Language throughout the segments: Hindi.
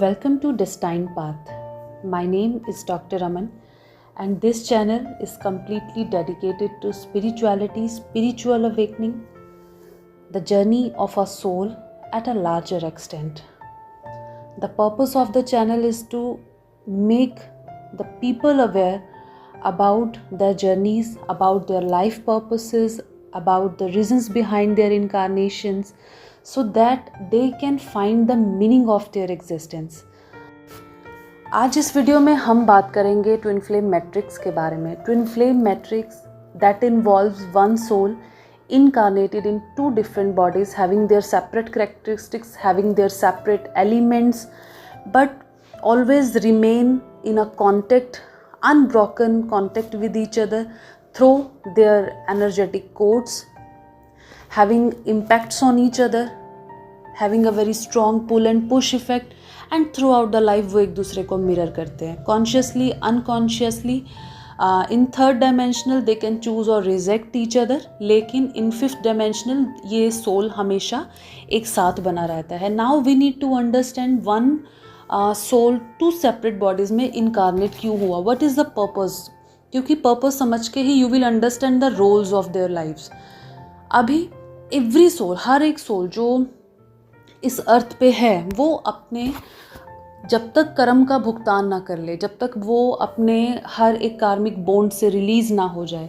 Welcome to Destined Path. My name is Dr. Raman, and this channel is completely dedicated to spirituality, spiritual awakening, the journey of our soul at a larger extent. The purpose of the channel is to make the people aware about their journeys, about their life purposes, about the reasons behind their incarnations, so that they can find the meaning of their existence. आज इस वीडियो में हम बात करेंगे ट्विन फ्लेम मैट्रिक्स के बारे में. Twin flame matrix that involves one soul incarnated in two different bodies, having their separate characteristics, having their separate elements, but always remain in a contact, unbroken contact with each other through their energetic codes, having impacts on each other, having a very strong pull and push effect, and throughout the life वो एक दूसरे को मिरर करते हैं. Consciously, unconsciously, in third dimensional they can choose or reject each other, लेकिन in fifth dimensional ये soul हमेशा एक साथ बना रहता है. Now we need to understand one soul two separate bodies में incarnate क्यों हुआ. What is the purpose? क्योंकि purpose समझ के ही you will understand the roles of their lives. अभी एवरी सोल, हर एक सोल जो इस अर्थ पे है, वो अपने जब तक कर्म का भुगतान ना कर ले, जब तक वो अपने हर एक कार्मिक बॉन्ड से रिलीज़ ना हो जाए,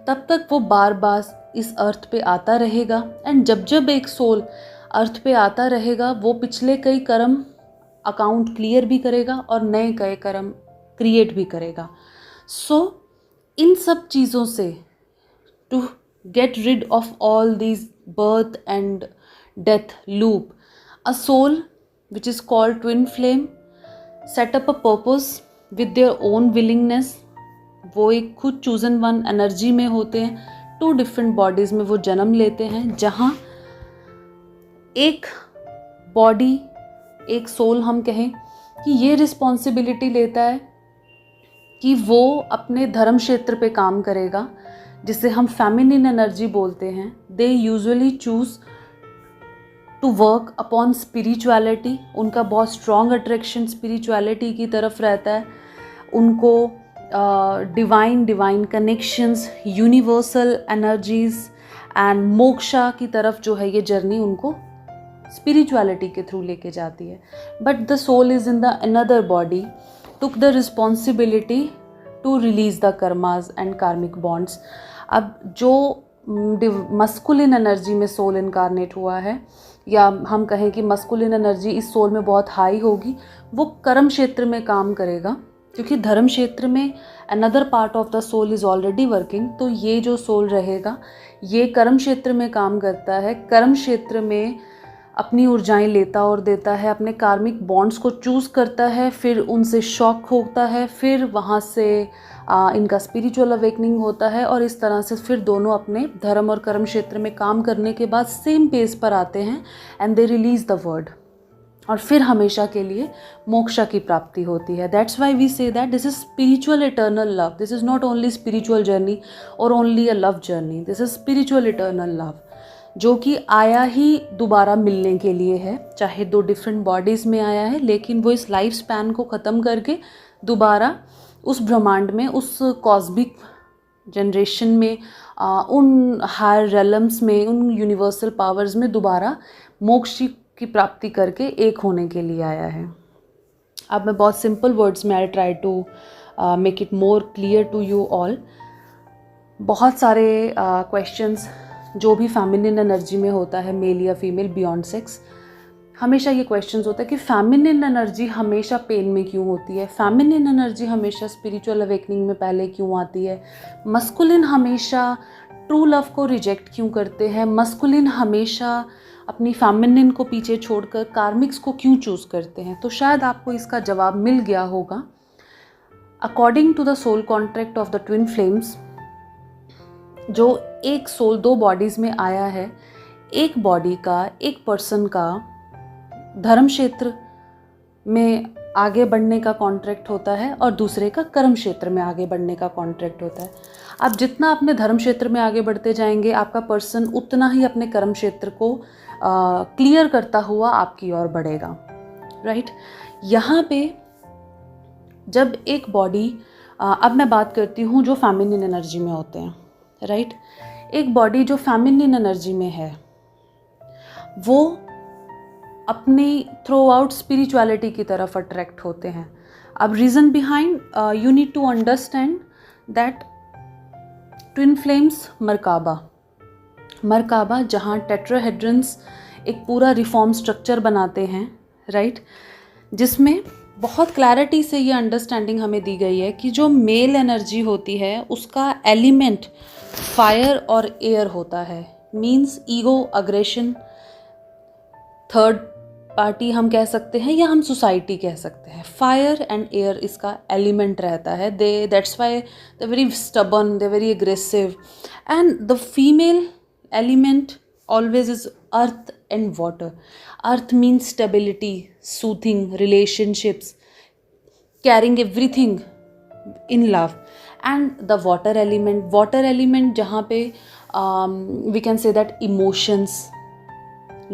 तब तक वो बार बार इस अर्थ पे आता रहेगा. एंड जब जब एक सोल अर्थ पे आता रहेगा, वो पिछले कई कर्म अकाउंट क्लियर भी करेगा और नए कई कर्म क्रिएट भी करेगा. सो इन सब चीज़ों से to get rid of all these birth and death loop, a soul which is called twin flame set up a purpose with their own willingness. वो एक खुद chosen one energy में होते हैं, two different bodies में वो जन्म लेते हैं, जहाँ एक body, एक soul हम कहें कि ये responsibility लेता है कि वो अपने धर्म क्षेत्र पे काम करेगा, जिसे हम फेमिनिन एनर्जी बोलते हैं. They usually choose to work upon spirituality. उनका बहुत स्ट्रॉन्ग अट्रैक्शन की तरफ रहता है. उनको divine connections, universal energies and moksha की तरफ जो है ये जर्नी उनको स्पिरिचुअलिटी के थ्रू लेके जाती है. But the soul is in the another body, took the responsibility to release the karmas and karmic bonds. अब जो मस्कुलिन एनर्जी में सोल इनकारनेट हुआ है, या हम कहें कि मस्कुलिन एनर्जी इस सोल में बहुत हाई होगी, वो कर्म क्षेत्र में काम करेगा, क्योंकि धर्म क्षेत्र में another part of the soul is already working. तो ये जो सोल रहेगा ये कर्म क्षेत्र में काम करता है, कर्म क्षेत्र में अपनी ऊर्जाएं लेता और देता है, अपने कार्मिक बॉन्ड्स को चूज़ करता है, फिर उनसे शॉक होता है, फिर वहाँ से इनका स्पिरिचुअल अवेकनिंग होता है, और इस तरह से फिर दोनों अपने धर्म और कर्म क्षेत्र में काम करने के बाद सेम पेज पर आते हैं and they release the word, और फिर हमेशा के लिए मोक्षा की प्राप्ति होती है. That's why we say that this is spiritual eternal love. This is not only spiritual journey और only a love journey. This is spiritual eternal love, जो कि आया ही दोबारा मिलने के लिए है. चाहे दो डिफरेंट बॉडीज़ में आया है, लेकिन वो इस लाइफ स्पैन को ख़त्म करके दोबारा उस ब्रह्मांड में, उस कॉस्मिक जनरेशन में, उन हायर रेलम्स में, उन यूनिवर्सल पावर्स में दोबारा मोक्ष की प्राप्ति करके एक होने के लिए आया है. अब मैं बहुत सिंपल वर्ड्स में I try to make it more clear to you all. बहुत सारे क्वेश्चंस जो भी फेमिनिन एनर्जी में होता है, मेल या फीमेल बियॉन्ड सेक्स, हमेशा ये क्वेश्चंस होता है कि फेमिनिन एनर्जी हमेशा पेन में क्यों होती है, फेमिनिन एनर्जी हमेशा स्पिरिचुअल अवेकनिंग में पहले क्यों आती है, मस्कुलिन हमेशा ट्रू लव को रिजेक्ट क्यों करते हैं, मस्कुलिन हमेशा अपनी फेमिनिन को पीछे छोड़कर कार्मिक्स को क्यों चूज़ करते हैं. तो शायद आपको इसका जवाब मिल गया होगा. According to the soul contract of the twin flames, जो एक सोल दो बॉडीज़ में आया है, एक बॉडी का, एक पर्सन का धर्म क्षेत्र में आगे बढ़ने का कॉन्ट्रैक्ट होता है और दूसरे का कर्म क्षेत्र में आगे बढ़ने का कॉन्ट्रैक्ट होता है. आप जितना अपने धर्म क्षेत्र में आगे बढ़ते जाएंगे, आपका पर्सन उतना ही अपने कर्म क्षेत्र को क्लियर करता हुआ आपकी ओर बढ़ेगा. राइट। यहाँ पे जब एक बॉडी, अब मैं बात करती हूँ जो फेमिनिन एनर्जी में होते हैं, राइट। एक बॉडी जो फेमिनिन एनर्जी में है वो अपनी थ्रू आउट स्पिरिचुअलिटी की तरफ अट्रैक्ट होते हैं। अब reason behind, you need to understand that twin flames Merkaba जहाँ टेट्राहेड्रन्स एक पूरा रिफॉर्म स्ट्रक्चर बनाते हैं, राइट, जिसमें बहुत क्लैरिटी से ये अंडरस्टैंडिंग हमें दी गई है कि जो मेल एनर्जी होती है उसका एलिमेंट फायर और एयर होता है। Means ego, aggression, third party हम कह सकते हैं या हम सोसाइटी कह सकते हैं। फायर एंड एयर इसका एलिमेंट रहता है। That's why they very stubborn, they very aggressive. And the female element always is earth and water. Earth means stability, soothing, relationships, carrying everything in love. And the water element जहाँ पे we can say that emotions,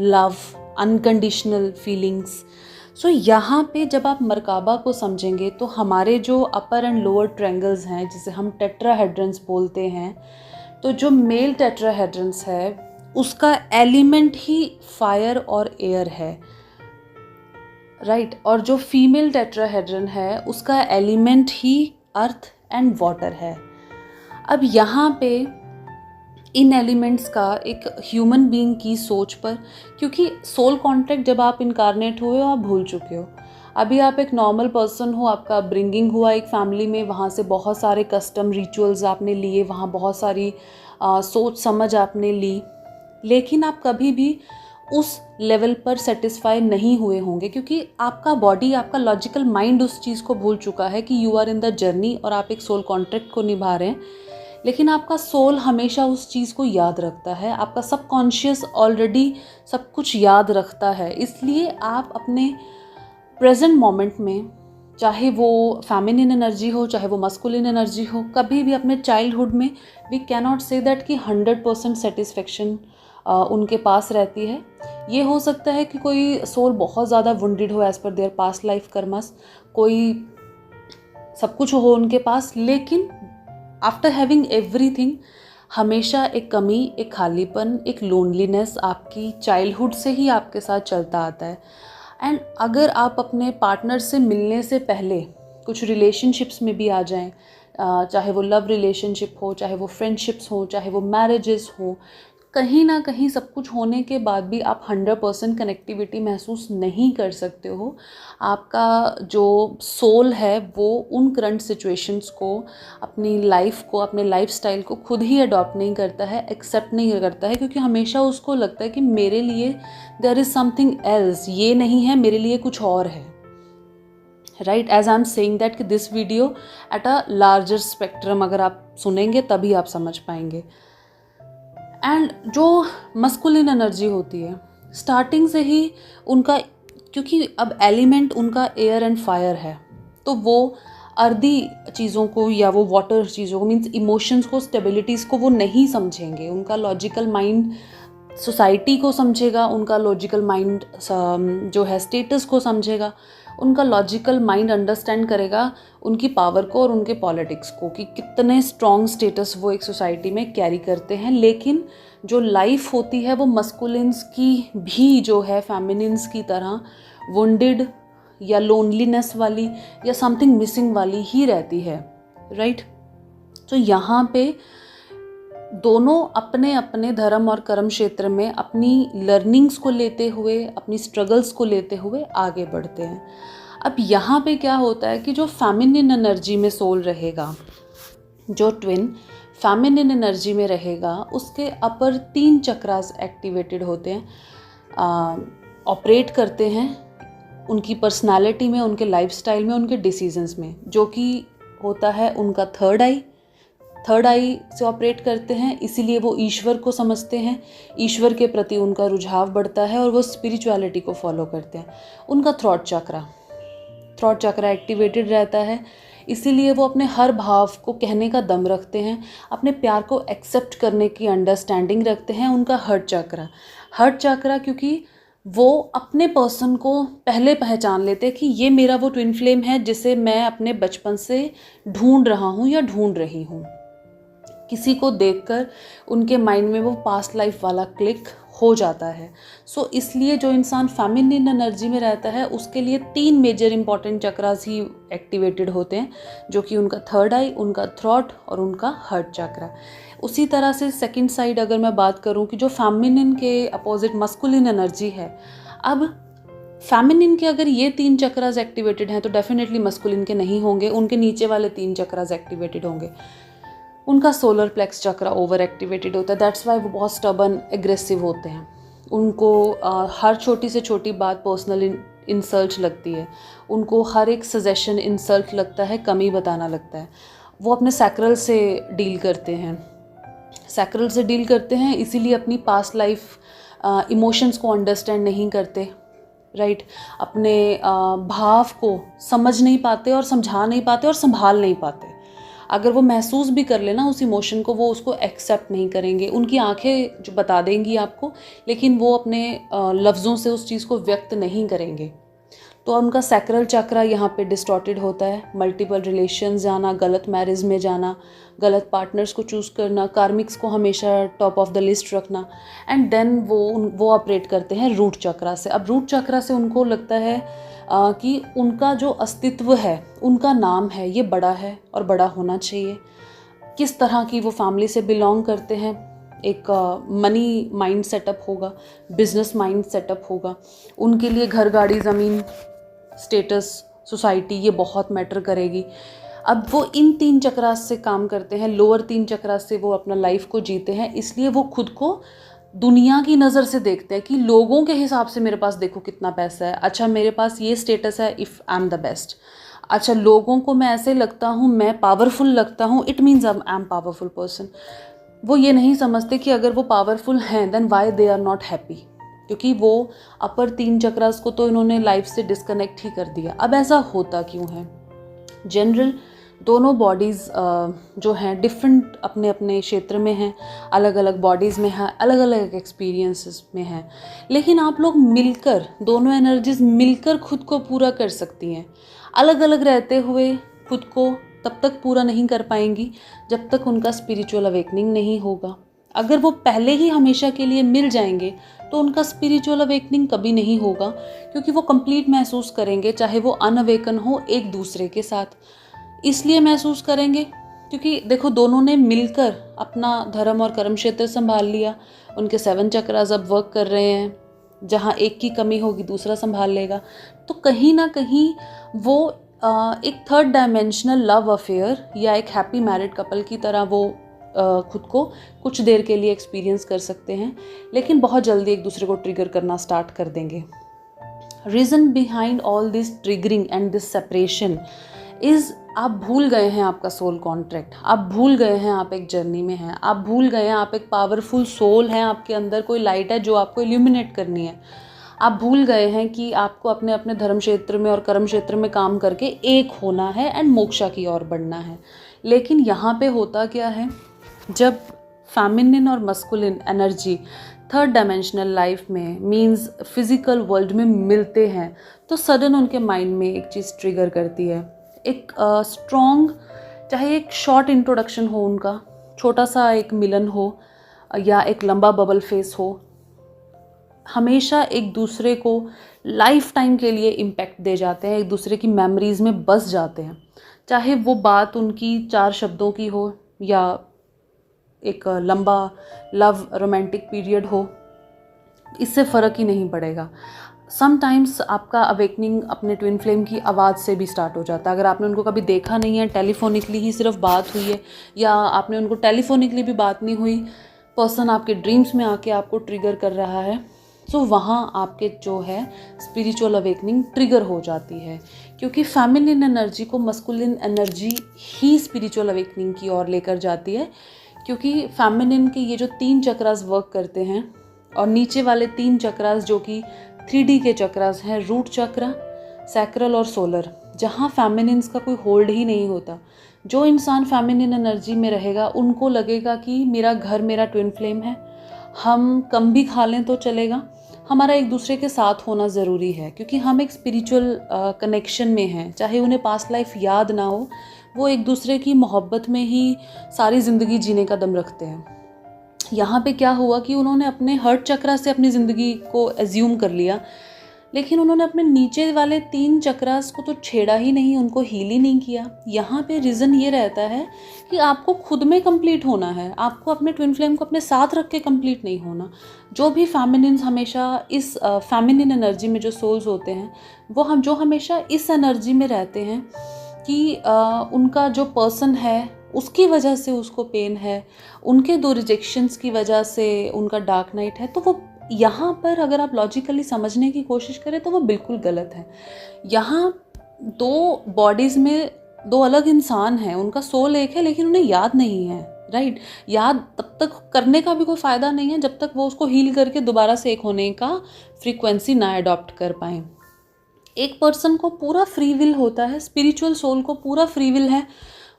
love, unconditional feelings. So यहाँ पे जब आप मरकाबा को समझेंगे तो हमारे जो अपर एंड लोअर ट्रायंगल्स हैं जिसे हम टेट्राहेड्रन्स बोलते हैं, तो जो मेल टेट्राहेड्रन्स है उसका एलिमेंट ही फायर और एयर है, राइट। और जो फीमेल टेट्राहेड्रन है उसका element he earth and water है। अब यहाँ पे इन एलिमेंट्स का एक ह्यूमन बीइंग की सोच पर, क्योंकि सोल कॉन्ट्रैक्ट जब आप इनकारनेट हुए हो आप भूल चुके हो। अभी आप एक नॉर्मल पर्सन हो, आपका ब्रिंगिंग हुआ एक फैमिली में, वहाँ से बहुत सारे कस्टम रिचुअल्स आपने लिए, वहाँ बहुत सारी सोच समझ आपने ली, लेकिन आप कभी भी उस लेवल पर सेटिस्फाई नहीं हुए होंगे क्योंकि आपका बॉडी, आपका लॉजिकल माइंड उस चीज़ को भूल चुका है कि you are in the journey और आप एक सोल कॉन्ट्रैक्ट को निभा रहे हैं। लेकिन आपका सोल हमेशा उस चीज़ को याद रखता है, आपका सबकॉन्शियस ऑलरेडी सब कुछ याद रखता है। इसलिए आप अपने प्रेजेंट मोमेंट में, चाहे वो फेमिनिन एनर्जी हो चाहे वो मस्कुलिन एनर्जी हो, कभी भी अपने चाइल्डहुड में we can not say that कि 100% सेटिस्फेक्शन उनके पास रहती है। ये हो सकता है कि कोई सोल बहुत ज़्यादा वुंडेड हो as per there past life karmas, कोई सब कुछ हो उनके पास, लेकिन आफ्टर हैविंग एवरीथिंग हमेशा एक कमी, एक खालीपन, एक लोनलीनेस आपकी चाइल्डहुड से ही आपके साथ चलता आता है। एंड अगर आप अपने पार्टनर से मिलने से पहले कुछ रिलेशनशिप्स में भी आ जाएं, चाहे वो लव रिलेशनशिप हो, चाहे वो फ्रेंडशिप्स हो, चाहे वो मैरिजेस हो, कहीं ना कहीं सब कुछ होने के बाद भी आप 100% कनेक्टिविटी महसूस नहीं कर सकते हो। आपका जो सोल है वो उन करंट सिचुएशंस को, अपनी लाइफ को, अपने लाइफस्टाइल को खुद ही अडॉप्ट नहीं करता है, एक्सेप्ट नहीं करता है, क्योंकि हमेशा उसको लगता है कि मेरे लिए देयर इज़ समथिंग एल्स, ये नहीं है, मेरे लिए कुछ और है, right. As I am saying that कि this video at a larger spectrum अगर आप सुनेंगे तभी आप समझ पाएंगे। एंड जो मस्कुलिन एनर्जी होती है स्टार्टिंग से ही उनका, क्योंकि अब एलिमेंट उनका एयर एंड फायर है, तो वो अर्दी चीज़ों को या वो वाटर चीज़ों को, मीन्स इमोशंस को, स्टेबिलिटीज़ को वो नहीं समझेंगे। उनका लॉजिकल माइंड सोसाइटी को समझेगा, उनका लॉजिकल माइंड जो है स्टेटस को समझेगा, उनका लॉजिकल माइंड अंडरस्टैंड करेगा उनकी पावर को और उनके पॉलिटिक्स को कि कितने स्ट्रॉन्ग स्टेटस वो एक सोसाइटी में कैरी करते हैं। लेकिन जो लाइफ होती है वो मस्कुलिन्स की भी जो है फेमिनिन्स की तरह वुंडेड या लोनलीनेस वाली या समथिंग मिसिंग वाली ही रहती है, राइट। तो यहाँ पे दोनों अपने अपने धर्म और कर्म क्षेत्र में अपनी लर्निंग्स को लेते हुए, अपनी स्ट्रगल्स को लेते हुए आगे बढ़ते हैं। अब यहाँ पे क्या होता है कि जो फेमिनिन एनर्जी में सोल रहेगा, जो ट्विन फेमिनिन एनर्जी में रहेगा, उसके अपर 3 चक्रास एक्टिवेटेड होते हैं, ऑपरेट करते हैं उनकी पर्सनालिटी में, उनके लाइफस्टाइल में, उनके डिसीजंस में, जो कि होता है उनका थर्ड आई से ऑपरेट करते हैं। इसीलिए वो ईश्वर को समझते हैं, ईश्वर के प्रति उनका रुझाव बढ़ता है और वो स्पिरिचुअलिटी को फॉलो करते हैं। उनका थ्रॉट चक्रा एक्टिवेटेड रहता है, इसीलिए वो अपने हर भाव को कहने का दम रखते हैं, अपने प्यार को एक्सेप्ट करने की अंडरस्टैंडिंग रखते हैं। उनका हर्ट चक्रा क्योंकि वो अपने पर्सन को पहले पहचान लेते हैं कि ये मेरा वो ट्विन फ्लेम है जिसे मैं अपने बचपन से ढूंढ रहा हूँ या ढूंढ रही हूँ। किसी को देखकर उनके माइंड में वो पास्ट लाइफ वाला क्लिक हो जाता है। सो इसलिए जो इंसान फेमिनिन एनर्जी में रहता है उसके लिए 3 मेजर इंपॉर्टेंट चक्रास ही एक्टिवेटेड होते हैं, जो कि उनका थर्ड आई, उनका थ्रॉट और उनका हार्ट चक्रा। उसी तरह से सेकंड साइड अगर मैं बात करूं कि जो फेमिनिन के अपोजिट मस्कुलिन एनर्जी है, अब फेमिनिन के अगर ये 3 चक्रास एक्टिवेटेड हैं तो डेफिनेटली मस्कुलिन के नहीं होंगे, उनके नीचे वाले 3 चक्रास एक्टिवेटेड होंगे। उनका सोलर प्लेक्स चक्रा ओवर एक्टिवेटेड होता है, दैट्स वाई वो बहुत स्टबर्न एग्रेसिव होते हैं। उनको हर छोटी से छोटी बात पर्सनल इंसल्ट लगती है, उनको हर एक सजेशन इंसल्ट लगता है, कमी बताना लगता है। वो अपने सैक्रल से डील करते हैं, इसीलिए अपनी पास्ट लाइफ इमोशंस को अंडरस्टैंड नहीं करते, राइट। अपने भाव को समझ नहीं पाते और समझा नहीं पाते और संभाल नहीं पाते। अगर वो महसूस भी कर लेना उस इमोशन को, वो उसको एक्सेप्ट नहीं करेंगे। उनकी आंखें जो बता देंगी आपको, लेकिन वो अपने लफ्ज़ों से उस चीज़ को व्यक्त नहीं करेंगे। तो उनका सैक्रल चक्रा यहाँ पे डिस्टॉर्टेड होता है। मल्टीपल रिलेशंस जाना, गलत मैरिज में जाना, गलत पार्टनर्स को चूज़ करना, कार्मिक्स को हमेशा टॉप ऑफ द लिस्ट रखना, एंड देन वो ऑपरेट करते हैं रूट चक्रा से। अब रूट चक्रा से उनको लगता है कि उनका जो अस्तित्व है, उनका नाम है, ये बड़ा है और बड़ा होना चाहिए। किस तरह की वो फैमिली से बिलोंग करते हैं, एक मनी माइंड सेटअप होगा, बिजनेस माइंड सेटअप होगा। उनके लिए घर, गाड़ी, ज़मीन, स्टेटस, सोसाइटी, ये बहुत मैटर करेगी। अब वो इन 3 चक्रास से काम करते हैं, लोअर 3 चक्रास से वो अपना लाइफ को जीते हैं। इसलिए वो खुद को दुनिया की नज़र से देखते हैं कि लोगों के हिसाब से मेरे पास देखो कितना पैसा है, अच्छा मेरे पास ये स्टेटस है, if I am the best, अच्छा लोगों को मैं ऐसे लगता हूँ, मैं पावरफुल लगता हूँ, it means I am powerful person. वो ये नहीं समझते कि अगर वो पावरफुल हैं then why they are not happy, क्योंकि वो अपर 3 चक्रास को तो इन्होंने लाइफ से डिस्कनेक्ट ही कर दिया। अब ऐसा होता क्यों है? जनरल दोनों बॉडीज़ जो हैं डिफरेंट अपने अपने क्षेत्र में हैं, अलग अलग बॉडीज़ में हैं, अलग अलग एक्सपीरियंसेस में हैं, लेकिन आप लोग मिलकर, दोनों एनर्जीज मिलकर खुद को पूरा कर सकती हैं। अलग अलग रहते हुए खुद को तब तक पूरा नहीं कर पाएंगी जब तक उनका स्पिरिचुअल अवेकनिंग नहीं होगा। अगर वो पहले ही हमेशा के लिए मिल जाएंगे तो उनका स्पिरिचुअल अवेकनिंग कभी नहीं होगा, क्योंकि वो कंप्लीट महसूस करेंगे, चाहे वो अनअवेकन हो एक दूसरे के साथ। इसलिए महसूस करेंगे क्योंकि देखो दोनों ने मिलकर अपना धर्म और कर्म क्षेत्र संभाल लिया। उनके 7 चक्रास अब वर्क कर रहे हैं, जहाँ एक की कमी होगी दूसरा संभाल लेगा। तो कहीं ना कहीं वो एक थर्ड डायमेंशनल लव अफेयर या एक हैप्पी मैरिड कपल की तरह वो खुद को कुछ देर के लिए एक्सपीरियंस कर सकते हैं, लेकिन बहुत जल्दी एक दूसरे को ट्रिगर करना स्टार्ट कर देंगे। Reason behind all this triggering and this separation is, आप भूल गए हैं आपका सोल कॉन्ट्रैक्ट, आप भूल गए हैं आप एक जर्नी में हैं, आप भूल गए हैं आप एक पावरफुल सोल हैं, आपके अंदर कोई लाइट है जो आपको इल्यूमिनेट करनी है। आप भूल गए हैं कि आपको अपने अपने धर्म क्षेत्र में और कर्म क्षेत्र में काम करके एक होना है एंड मोक्षा की ओर बढ़ना है। लेकिन यहाँ पे होता क्या है, जब फेमिनिन और masculine energy third dimensional life में मींस फिजिकल वर्ल्ड में मिलते हैं तो सडन उनके माइंड में एक चीज़ ट्रिगर करती है। एक स्ट्रॉन्ग, चाहे एक शॉर्ट इंट्रोडक्शन हो, उनका छोटा सा एक मिलन हो या एक लंबा बबल फेस हो, हमेशा एक दूसरे को लाइफ टाइम के लिए इम्पैक्ट दे जाते हैं, एक दूसरे की मेमोरीज़ में बस जाते हैं। चाहे वो बात उनकी 4 शब्दों की हो या एक लंबा लव रोमांटिक पीरियड हो, इससे फ़र्क ही नहीं पड़ेगा। समटाइम्स आपका अवेकनिंग अपने ट्विन फ्लेम की आवाज़ से भी स्टार्ट हो जाता है। अगर आपने उनको कभी देखा नहीं है, टेलीफोनिकली ही सिर्फ बात हुई है, या आपने उनको टेलीफोनिकली भी बात नहीं हुई, पर्सन आपके ड्रीम्स में आके आपको ट्रिगर कर रहा है, तो वहाँ आपके जो है स्पिरिचुअल अवेकनिंग ट्रिगर हो जाती है। क्योंकि फेमिनिन एनर्जी को मस्कुलिन एनर्जी ही स्पिरिचुअल अवेकनिंग की ओर लेकर जाती है, क्योंकि फेमिनिन के ये जो 3 चक्रास वर्क करते हैं और नीचे वाले 3 चक्रास जो कि 3D के चक्रास हैं, रूट चक्रा, सैक्रल और सोलर, जहाँ फेमिनिन्स का कोई होल्ड ही नहीं होता। जो इंसान फेमिनिन एनर्जी में रहेगा उनको लगेगा कि मेरा घर मेरा ट्विन फ्लेम है, हम कम भी खा लें तो चलेगा, हमारा एक दूसरे के साथ होना ज़रूरी है, क्योंकि हम एक स्पिरिचुअल कनेक्शन में हैं। चाहे उन्हें पास्ट लाइफ याद ना हो, वो एक दूसरे की मोहब्बत में ही सारी ज़िंदगी जीने का दम रखते हैं। यहाँ पे क्या हुआ कि उन्होंने अपने हर्ट चक्रा से अपनी ज़िंदगी को एज्यूम कर लिया, लेकिन उन्होंने अपने नीचे वाले 3 चक्रास को तो छेड़ा ही नहीं, उनको हील ही नहीं किया। यहाँ पे रीज़न ये रहता है कि आपको खुद में कंप्लीट होना है, आपको अपने ट्विन फ्लेम को अपने साथ रख के कंप्लीट नहीं होना। जो भी फेमिनिन्स हमेशा इस फेमिनिन एनर्जी में जो सोल्स होते हैं, वो जो हमेशा इस एनर्जी में रहते हैं कि उनका जो पर्सन है उसकी वजह से उसको पेन है, उनके 2 रिजेक्शंस की वजह से उनका डार्क नाइट है, तो वो यहाँ पर अगर आप लॉजिकली समझने की कोशिश करें तो वो बिल्कुल गलत है। यहाँ 2 बॉडीज़ में 2 अलग इंसान हैं, उनका सोल एक है लेकिन उन्हें याद नहीं है, राइट। याद तब तक करने का भी कोई फ़ायदा नहीं है जब तक वो उसको हील करके दोबारा से एक होने का फ्रीक्वेंसी ना अडॉप्ट कर पाएँ। एक पर्सन को पूरा फ्री विल होता है, स्पिरिचुअल सोल को पूरा फ्री विल है,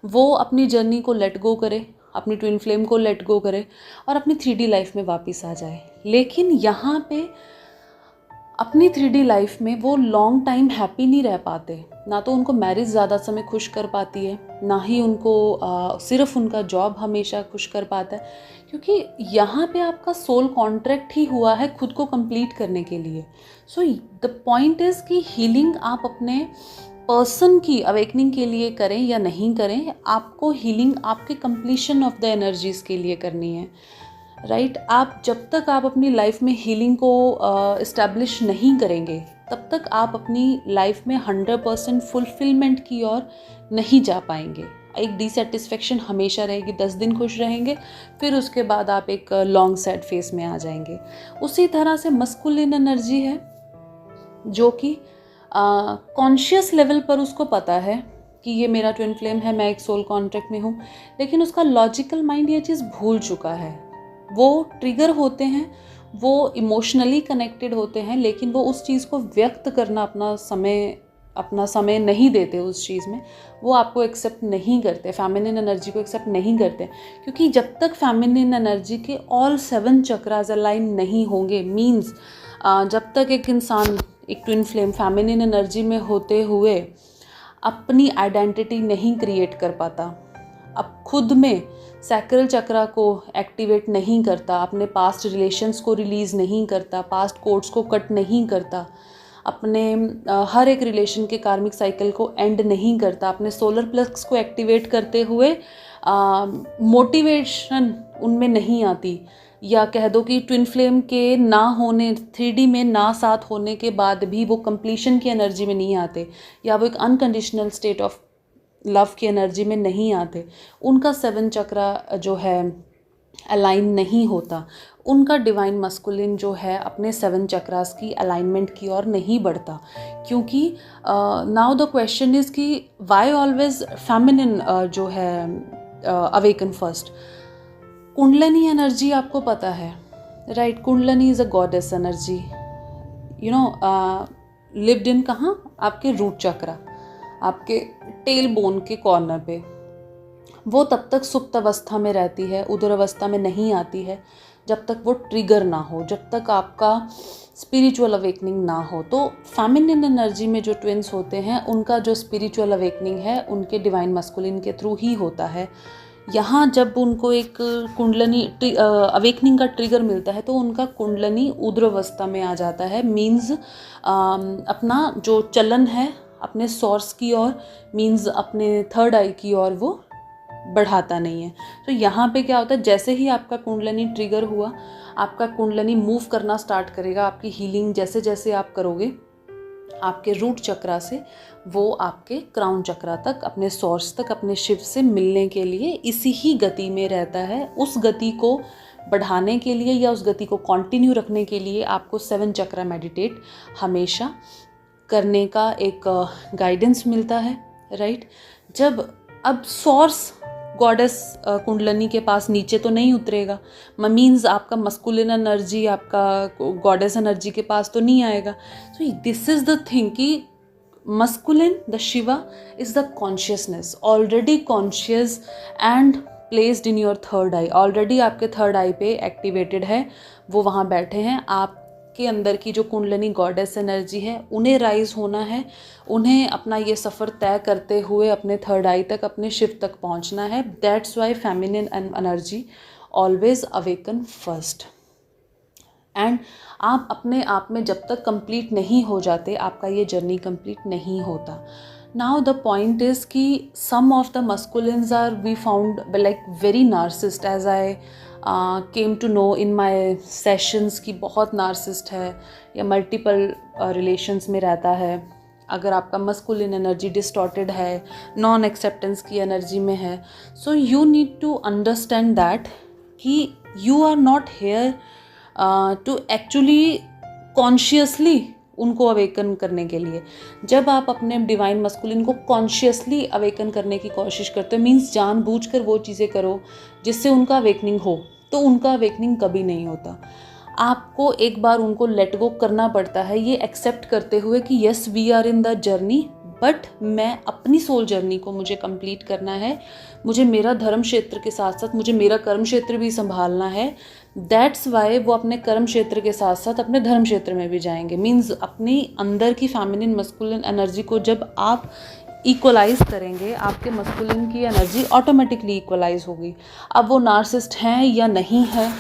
वो अपनी जर्नी को लेट गो करे, अपनी ट्विन फ्लेम को लेट गो करे और अपनी 3D लाइफ में वापस आ जाए। लेकिन यहाँ पे अपनी 3D लाइफ में वो लॉन्ग टाइम हैप्पी नहीं रह पाते। ना तो उनको मैरिज ज़्यादा समय खुश कर पाती है, ना ही उनको सिर्फ उनका जॉब हमेशा खुश कर पाता है, क्योंकि यहाँ पे आपका सोल कॉन्ट्रैक्ट ही हुआ है खुद को कंप्लीट करने के लिए। सो द पॉइंट इज़ कि हीलिंग आप अपने पर्सन की अवेकनिंग के लिए करें या नहीं करें, आपको हीलिंग आपके कंप्लीशन ऑफ द एनर्जीज़ के लिए करनी है, राइट। आप जब तक आप अपनी लाइफ में हीलिंग को इस्टेब्लिश नहीं करेंगे, तब तक आप अपनी लाइफ में 100% फुलफिलमेंट की ओर नहीं जा पाएंगे। एक डिसैटिस्फैक्शन हमेशा रहेगी, 10 दिन खुश रहेंगे, फिर उसके बाद आप एक लॉन्ग सैड फेस में आ जाएंगे। उसी तरह से मस्कुलिन एनर्जी है जो कि कॉन्शियस लेवल पर उसको पता है कि ये मेरा ट्विन फ्लेम है, मैं एक सोल कॉन्ट्रैक्ट में हूँ, लेकिन उसका लॉजिकल माइंड ये चीज़ भूल चुका है। वो ट्रिगर होते हैं, वो इमोशनली कनेक्टेड होते हैं, लेकिन वो उस चीज़ को व्यक्त करना अपना समय नहीं देते उस चीज़ में। वो आपको एक्सेप्ट नहीं करते, फेमिनिन एनर्जी को एक्सेप्ट नहीं करते, क्योंकि जब तक फेमिनिन एनर्जी के ऑल 7 चक्रास अलाइन नहीं होंगे, मीन्स जब तक एक इंसान एक ट्विन फ्लेम फेमिनिन एनर्जी में होते हुए अपनी आइडेंटिटी नहीं क्रिएट कर पाता, अब खुद में सैक्रल चक्रा को एक्टिवेट नहीं करता, अपने पास्ट रिलेशंस को रिलीज़ नहीं करता, पास्ट कोड्स को कट नहीं करता, अपने हर एक रिलेशन के कार्मिक साइकिल को एंड नहीं करता, अपने सोलर प्लक्स को एक्टिवेट करते हुए मोटिवेशन उनमें नहीं आती, या कह दो कि ट्विन फ्लेम के ना होने, 3D में ना साथ होने के बाद भी वो कंप्लीशन की एनर्जी में नहीं आते, या वो एक अनकंडीशनल स्टेट ऑफ लव की एनर्जी में नहीं आते, उनका 7 चक्रा जो है अलाइन नहीं होता, उनका डिवाइन मस्कुलिन जो है अपने 7 चक्रास की अलाइनमेंट की ओर नहीं बढ़ता। क्योंकि नाउ द क्वेश्चन इज़ कि वाई ऑलवेज फेमिनिन जो है अवेकन फर्स्ट। कुंडलिनी एनर्जी आपको पता है, right. Kundalini is a goddess energy, you know, lived in कहाँ, आपके रूट चक्रा, आपके टेल बोन के कॉर्नर पे। वो तब तक सुप्त अवस्था में रहती है, उदर अवस्था में नहीं आती है जब तक वो ट्रिगर ना हो, जब तक आपका स्पिरिचुअल अवेकनिंग ना हो। तो फेमिनिन एनर्जी में जो ट्विंस होते हैं, उनका जो स्पिरिचुअल अवेकनिंग है उनके डिवाइन मस्कुलिन के थ्रू ही होता है। यहाँ जब उनको एक कुंडलनी अवेकनिंग का ट्रिगर मिलता है तो उनका कुंडलनी उदर अवस्था में आ जाता है, मीन्स अपना जो चलन है अपने सोर्स की ओर, मीन्स अपने थर्ड आई की ओर वो बढ़ाता नहीं है। तो यहाँ पे क्या होता है, जैसे ही आपका कुंडलनी ट्रिगर हुआ, आपका कुंडलनी मूव करना स्टार्ट करेगा। आपकी हीलिंग जैसे जैसे आप करोगे, आपके रूट चक्रा से वो आपके क्राउन चक्रा तक, अपने सोर्स तक, अपने शिव से मिलने के लिए इसी ही गति में रहता है। उस गति को बढ़ाने के लिए या उस गति को कंटिन्यू रखने के लिए आपको 7 चक्रा मेडिटेट हमेशा करने का एक गाइडेंस मिलता है, राइट। जब अब सोर्स गॉडेस कुंडलनी के पास नीचे तो नहीं उतरेगा, मीन्स आपका मस्कुलिन एनर्जी आपका गॉडेस एनर्जी के पास तो नहीं आएगा। So this is the thing कि masculine, the Shiva is the consciousness, already conscious and placed in your third eye, already आपके थर्ड आई पे एक्टिवेटेड है, वो वहाँ बैठे हैं। आप आपके अंदर की जो कुंडलिनी गॉडेस एनर्जी है उन्हें राइज होना है, उन्हें अपना ये सफ़र तय करते हुए अपने थर्ड आई तक, अपने शिव तक पहुंचना है। That's Y feminine energy always awaken first. And आप अपने आप में जब तक कंप्लीट नहीं हो जाते, आपका ये जर्नी कंप्लीट नहीं होता। नाउ द पॉइंट इज़ कि some of the masculines are we found like very narcissist, as I came to know in my sessions की बहुत नार्सिस्ट है या मल्टीपल रिलेशंस में रहता है। अगर आपका मस्कुलिन एनर्जी डिस्टॉर्टेड है, नॉन एक्सेप्टेंस की एनर्जी में है, so you need to understand that कि you are not here to actually consciously उनको अवेकन करने के लिए। जब आप अपने डिवाइन मस्कुलिन को कॉन्शियसली अवेकन करने की कोशिश करते हो, मीन्स जानबूझकर वो चीज़ें करो जिससे उनका अवेकनिंग हो, तो उनका अवेकनिंग कभी नहीं होता। आपको एक बार उनको लेट गो करना पड़ता है, ये एक्सेप्ट करते हुए कि yes we are in the journey, but मैं अपनी सोल जर्नी को मुझे कंप्लीट करना है, मुझे मेरा धर्म क्षेत्र के साथ साथ मुझे मेरा कर्म क्षेत्र भी संभालना है। दैट्स वाई वो अपने कर्म क्षेत्र के साथ साथ अपने धर्म क्षेत्र में भी जाएंगे। मीन्स अपनी अंदर की फेमिनिन मस्कुलिन एनर्जी को जब आप इक्वलाइज करेंगे, आपके मस्कुलिन की एनर्जी ऑटोमेटिकली इक्वलाइज होगी। अब वो नार्सिस्ट हैं या नहीं है,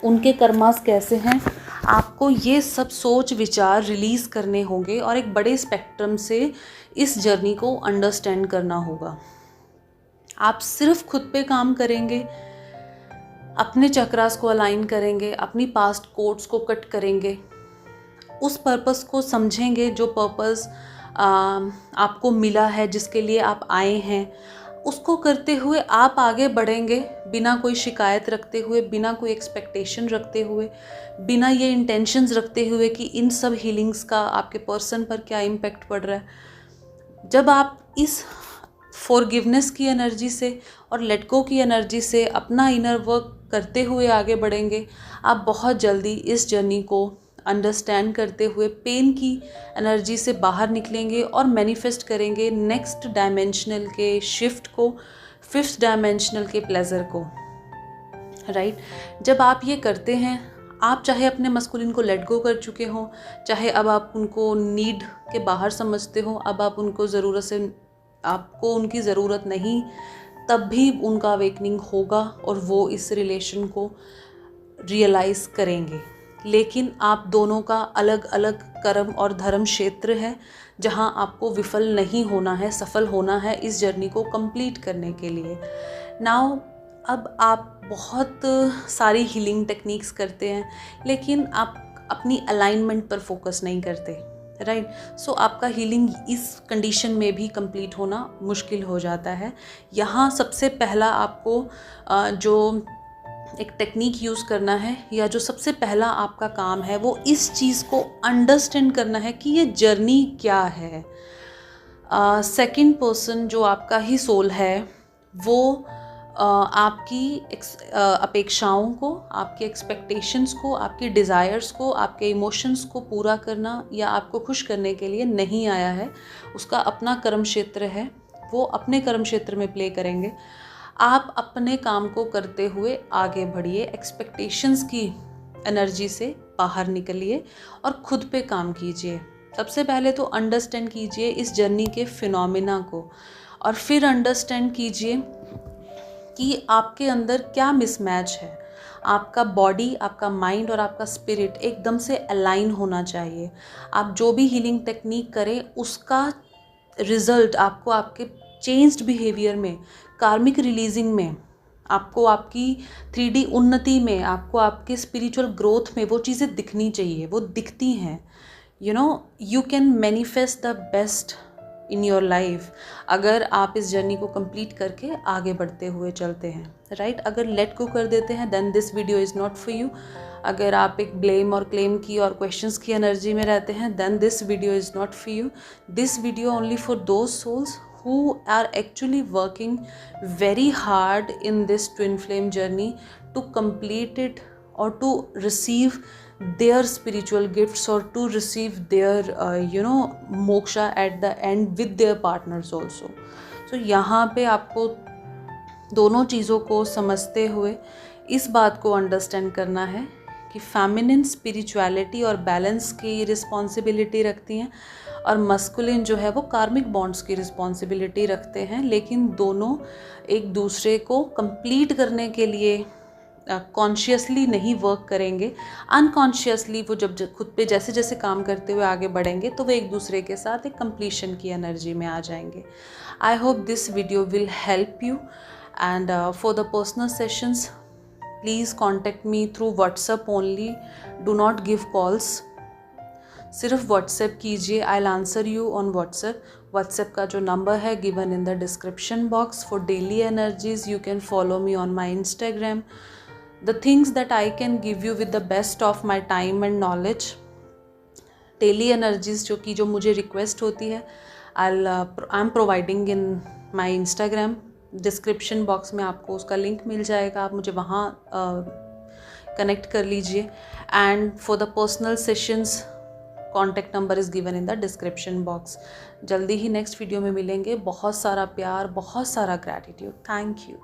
उनके कर्मास कैसे हैं, आपको ये सब सोच विचार रिलीज़ करने होंगे और एक बड़े स्पेक्ट्रम से इस जर्नी को अंडरस्टैंड करना होगा। आप सिर्फ खुद पे काम करेंगे, अपने चक्रास को अलाइन करेंगे, अपनी पास्ट कोड्स को कट करेंगे, उस पर्पस को समझेंगे जो पर्पस आपको मिला है, जिसके लिए आप आए हैं, उसको करते हुए आप आगे बढ़ेंगे बिना कोई शिकायत रखते हुए, बिना कोई एक्सपेक्टेशन रखते हुए, बिना ये इंटेंशंस रखते हुए कि इन सब हीलिंग्स का आपके पर्सन पर क्या इम्पैक्ट पड़ रहा है। जब आप इस फॉरगिवनेस की एनर्जी से और लेट गो की एनर्जी से अपना इनर वर्क करते हुए आगे बढ़ेंगे, आप बहुत जल्दी इस जर्नी को अंडरस्टैंड करते हुए पेन की एनर्जी से बाहर निकलेंगे और मैनिफेस्ट करेंगे नेक्स्ट डायमेंशनल के शिफ्ट को, फिफ्थ डायमेंशनल के प्लेजर को, राइट। जब आप ये करते हैं, आप चाहे अपने मस्कुलिन को लेट गो कर चुके हो, चाहे अब आप उनको नीड के बाहर समझते हो, अब आप उनको ज़रूरत से आपको उनकी ज़रूरत नहीं, तब भी उनका अवेकनिंग होगा और वो इस रिलेशन को रियलाइज़ करेंगे। लेकिन आप दोनों का अलग अलग कर्म और धर्म क्षेत्र है जहां आपको विफल नहीं होना है, सफल होना है इस जर्नी को कंप्लीट करने के लिए। नाउ अब आप बहुत सारी हीलिंग टेक्निक्स करते हैं, लेकिन आप अपनी अलाइनमेंट पर फोकस नहीं करते, राइट। सो आपका हीलिंग इस कंडीशन में भी कंप्लीट होना मुश्किल हो जाता है। यहाँ सबसे पहला आपको जो एक टेक्निक यूज़ करना है, या जो सबसे पहला आपका काम है, वो इस चीज़ को अंडरस्टैंड करना है कि ये जर्नी क्या है। सेकंड पर्सन जो आपका ही सोल है, वो आपकी अपेक्षाओं को, आपके एक्सपेक्टेशंस को, आपकी डिज़ायर्स को, आपके इमोशंस को पूरा करना या आपको खुश करने के लिए नहीं आया है। उसका अपना कर्म क्षेत्र है, वो अपने कर्म क्षेत्र में प्ले करेंगे। आप अपने काम को करते हुए आगे बढ़िए, एक्सपेक्टेशंस की एनर्जी से बाहर निकलिए और खुद पे काम कीजिए। सबसे पहले तो अंडरस्टैंड कीजिए इस जर्नी के फिनोमिना को, और फिर अंडरस्टैंड कीजिए कि आपके अंदर क्या मिसमैच है। आपका बॉडी, आपका माइंड और आपका स्पिरिट एकदम से अलाइन होना चाहिए। आप जो भी हीलिंग टेक्निक करें, उसका रिजल्ट आपको आपके चेंज्ड बिहेवियर में, कार्मिक रिलीजिंग में, आपको आपकी 3D उन्नति में, आपको आपके स्पिरिचुअल ग्रोथ में वो चीज़ें दिखनी चाहिए। वो दिखती हैं। You can manifest the best in your life अगर आप इस जर्नी को कंप्लीट करके आगे बढ़ते हुए चलते हैं, राइट। अगर लेट गो कर देते हैं, then this video is not for you. अगर आप एक ब्लेम और क्लेम की और क्वेश्चंस की एनर्जी में रहते हैं, then this video is not for you. This video only for those souls who are actually working very hard in this twin flame journey to complete it or to receive their spiritual gifts or to receive their moksha at the end with their partners also. So यहाँ पे आपको दोनों चीज़ों को समझते हुए इस बात को अंडरस्टैंड करना है कि कि फेमिनिन स्पिरिचुअलिटी और बैलेंस की रिस्पॉन्सिबिलिटी रखती हैं और मस्कुलिन जो है वो कार्मिक बॉन्ड्स की रिस्पॉन्सिबिलिटी रखते हैं, लेकिन दोनों एक दूसरे को कंप्लीट करने के लिए कॉन्शियसली नहीं वर्क करेंगे। अनकॉन्शियसली वो जब खुद पे जैसे जैसे काम करते हुए आगे बढ़ेंगे तो वो एक दूसरे के साथ एक कंप्लीशन की एनर्जी में आ जाएंगे। I hope this video will help you and for the personal sessions please contact me through WhatsApp only, do not give calls. सिर्फ व्हाट्सएप कीजिए, I will answer you on WhatsApp. WhatsApp का जो नंबर है given in the description box. For daily energies you can follow me on my Instagram. The things that I can give you with the best of my time and knowledge, daily energies जो मुझे रिक्वेस्ट होती है I am providing in my Instagram. Description box में आपको उसका लिंक मिल जाएगा, आप मुझे वहाँ कनेक्ट कर लीजिए। And for the personal sessions contact number is given in the description box. जल्दी ही नेक्स्ट वीडियो में मिलेंगे। बहुत सारा प्यार, बहुत सारा ग्रैटिट्यूड। Thank you.